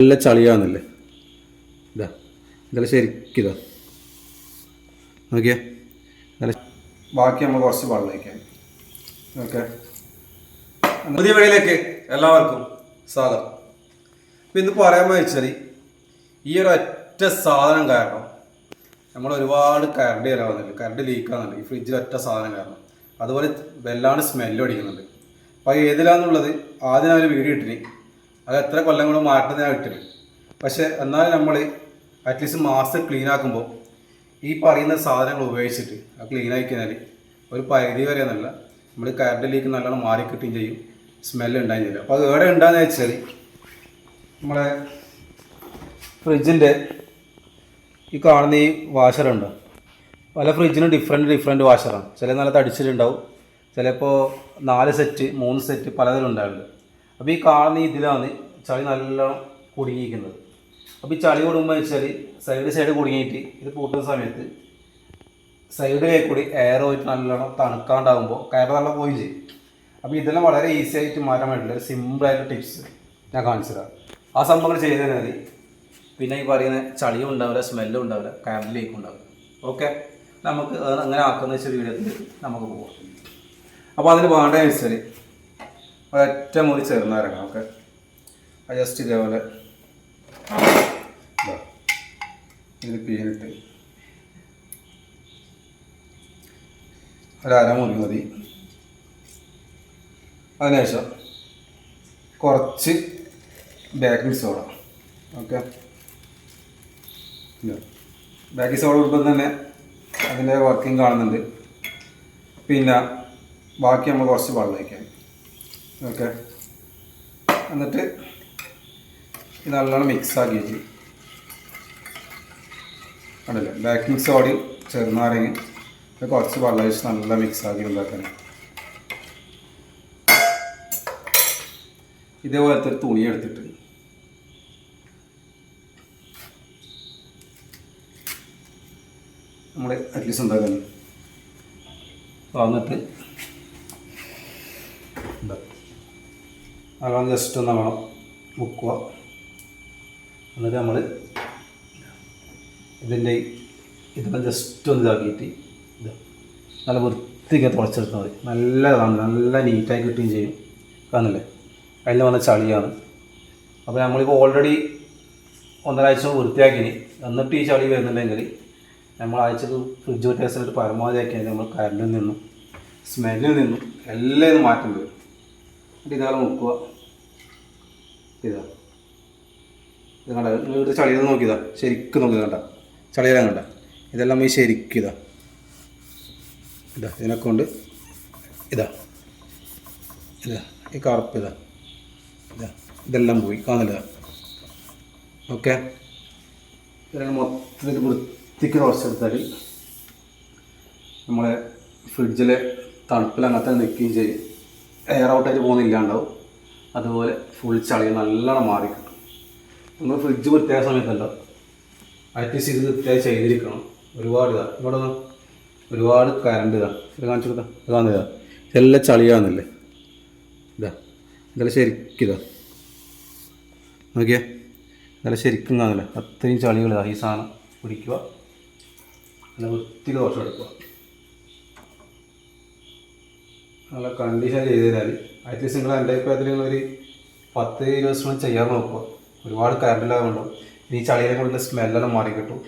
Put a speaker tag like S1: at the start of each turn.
S1: നല്ല ചളിയാന്നല്ലേ. ഇതാ ഇതെല്ലാം ശരിക്കിതാ നോക്കിയേ. ബാക്കി നമ്മൾ കുറച്ച് വെള്ളം വയ്ക്കാം. ഓക്കെ, പുതിയ വീഡിയോയിലേക്ക് എല്ലാവർക്കും സ്വാഗതം. ഇപ്പം ഇന്ന് പറയാൻ വെച്ചാൽ ഈ ഒരു ഒറ്റ സാധനം കാരണം നമ്മൾ ഒരുപാട് കറണ്ട് ചിലവാകുന്നുണ്ട്, കറണ്ട് ലീക്കാകുന്നുണ്ട് ഈ ഫ്രിഡ്ജിൽ ഒറ്റ സാധനം കാരണം. അതുപോലെ വല്ലാണ്ട് സ്മെല്ലും അടിക്കുന്നുണ്ട്. അപ്പോൾ ഏതിലാന്നുള്ളത് ആദ്യം ഒരു വീഡിയോ ഇട്ടിന്, അത് എത്ര കൊല്ലം കൂടെ മാറ്റുന്നതിനാണ് ഇട്ടിന്. പക്ഷേ എന്നാലും നമ്മൾ അറ്റ്ലീസ്റ്റ് മാസം ക്ലീൻ ആക്കുമ്പോൾ ഈ പറയുന്ന സാധനങ്ങൾ ഉപയോഗിച്ചിട്ട് അത് ക്ലീൻ ആക്കിയാൽ ഒരു പരിധി വരെ എന്നല്ല നമ്മൾ കറണ്ട് ലീക്ക് നല്ലോണം മാറി കിട്ടുകയും ചെയ്യും, സ്മെല്ല് ഉണ്ടായിരുന്നില്ല. അപ്പോൾ അത് എവിടെ ഉണ്ടാകുന്ന വെച്ചാൽ നമ്മളെ ഫ്രിഡ്ജിൻ്റെ ഈ കാണുന്ന ഈ വാഷറുണ്ട്. പല ഫ്രിഡ്ജിനും ഡിഫറെൻറ്റ് വാഷറാണ്. ചില നല്ല തടിച്ചിട്ടുണ്ടാവും, ചിലപ്പോൾ 4 സെറ്റ് 3 സെറ്റ് പലതിലും ഉണ്ടാവുന്നുണ്ട്. അപ്പോൾ ഈ കാണുന്ന ഇതിലാണ് ചളി നല്ലോണം കുടുങ്ങിയിരിക്കുന്നത്. അപ്പോൾ ഈ ചളി കൊടുക്കുമ്പോൾ വെച്ചാൽ സൈഡ് കുടുങ്ങിയിട്ട് ഇത് പൂട്ടുന്ന സമയത്ത് സൈഡിലേക്ക് കൂടി എയർ പോയിട്ട് നല്ലോണം തണുക്കാണ്ടാകുമ്പോൾ കയറ് നല്ല പോയി ചെയ്യും. അപ്പോൾ ഇതെല്ലാം വളരെ ഈസി ആയിട്ട് മാറ്റാൻ വേണ്ടിയിട്ടുള്ള ഒരു സിമ്പിളായിട്ട് ടിപ്സ് ഞാൻ കാണിച്ചു തരാം. ആ സംഭവങ്ങൾ ചെയ്ത് കഴിഞ്ഞാൽ പിന്നെ ഈ പറയുന്ന ചളിയും ഉണ്ടാവില്ല, സ്മെല്ലും ഉണ്ടാവില്ല, കറണ്ട് ലീക്കും ഉണ്ടാവില്ല. ഓക്കെ, നമുക്ക് അങ്ങനെ ആക്കുന്ന വെച്ചാൽ വീഡിയോത്തിൽ നമുക്ക് പോകാം. അപ്പോൾ അതിന് വേണ്ടതെന്ന് വെച്ചാൽ ഒരൊറ്റ മുറി ചേർന്നരങ്ങാം. ഓക്കെ, ജസ്റ്റ് ഇതേപോലെ ഇത് പീനിട്ട് ഒരമുറി മതി. അതിനുശേഷം കുറച്ച് baking soda. Okay, baking soda ഇടുമ്പോൾ തന്നെ അതിൻ്റെ വർക്കിംഗ് കാണുന്നുണ്ട്. പിന്നെ ബാക്കി നമ്മൾ കുറച്ച് വെള്ളം വയ്ക്കാം. ഓക്കെ, എന്നിട്ട് ഇത് നല്ലോണം മിക്സ് ആക്കിയിട്ട് കണ്ടില്ലേ, ബേക്കിംഗ് സോഡയും ചെറുനാരങ്ങ കുറച്ച് വെള്ളം ഒഴിച്ച് നല്ല മിക്സ് ആക്കി ഉണ്ടാക്കാൻ. ഇതേപോലത്തെ ഒരു തുണി എടുത്തിട്ട് നമ്മൾ അറ്റ്ലീസ്റ്റ് ഉണ്ടാക്കാൻ വന്നിട്ട് നല്ലോണം ജസ്റ്റ് ഒന്ന് വേണം മുക്കുക. എന്നിട്ട് നമ്മൾ ഇതിൻ്റെ ഇതെല്ലാം ജസ്റ്റ് ഒന്ന് ഇതാക്കിയിട്ട് ഇത് നല്ല വൃത്തിക്ക് തുളച്ചെടുത്താൽ മതി. നല്ലതാണ്, നല്ല നീറ്റായി കിട്ടുകയും ചെയ്യും. കാണുന്നില്ലേ, അതിൽ വന്ന ചളിയാണ്. അപ്പോൾ നമ്മളിപ്പോൾ ഓൾറെഡി 1.5 ആഴ്ച വൃത്തിയാക്കിനി, എന്നിട്ട് ഈ ചളി വരുന്നുണ്ടെങ്കിൽ നമ്മൾ ആഴ്ചക്ക് ഫ്രിഡ്ജ് വ്യത്യാസമായിട്ട് പരമാവധി ആക്കിയാൽ നമ്മൾ കറണ്ടിൽ നിന്നും സ്മെല്ലിൽ നിന്നും എല്ലാം ഇത് മാറ്റം വരും. എന്നിട്ട് ഇതാ നോക്കുക, ഇതാ ഇത് കണ്ട, ഇവിടെ ചളിയിൽ നോക്കിയതാ, ശരിക്കും നോക്കി കണ്ട, ചളിയെല്ലാം കണ്ട, ഇതെല്ലാം ഈ ശരിക്കും ഇതാ ഇതിനൊക്കെ കൊണ്ട് ഇതാ ഈ കറുപ്പ് ഇതെല്ലാം പോയി കാണുന്നില്ല. ഓക്കെ, ഇതെല്ലാം മൊത്തത്തിൽ വൃത്തിക്ക് തുളച്ചെടുത്താൽ നമ്മളെ ഫ്രിഡ്ജിലെ തണുപ്പിൽ അങ്ങനത്തെ നിൽക്കുകയും ചെയ്യും, എയർ ഔട്ടായിട്ട് പോകുന്നില്ലാണ്ടാവും. അതുപോലെ ഫുൾ ചളി നല്ലോണം മാറിക്കിട്ടും. നമ്മൾ ഫ്രിഡ്ജ് വൃത്തിയായ സമയത്തല്ലോ അറ്റ്ലീസ്റ്റ് ഇത് വൃത്തിയായി ചെയ്തിരിക്കണം. ഒരുപാട് ഇവിടെ ഒരുപാട് കറണ്ട് ഇത് കാണിച്ചു കൊടുത്താൽ കാണുന്നില്ല, ഇതെല്ലാം ചളിയാകുന്നില്ലേ. ഇതെല്ലാം ശരിക്കും നോക്കിയേ, ഇതെല്ലാം ശരിക്കും കാണില്ല, അത്രയും ചളികൾ ഈ സാധനം പിടിക്കുക. നല്ല വൃത്തിക്ക് ദോഷം എടുക്കുക. നല്ല കണ്ടീഷൻ ചെയ്ത് തരാൽ അറ്റ്ലീസ്റ്റ് നിങ്ങൾ എൻ്റെ അഭിപ്രായത്തിൽ ഒരു 10-20 ദിവസം ചെയ്യാൻ നോക്കുക. ഒരുപാട് കറണ്ടിലാകുന്നുണ്ടാവും. ഈ ചളിയെ കൊണ്ട് സ്മെല്ലെല്ലാം മാറി കിട്ടും.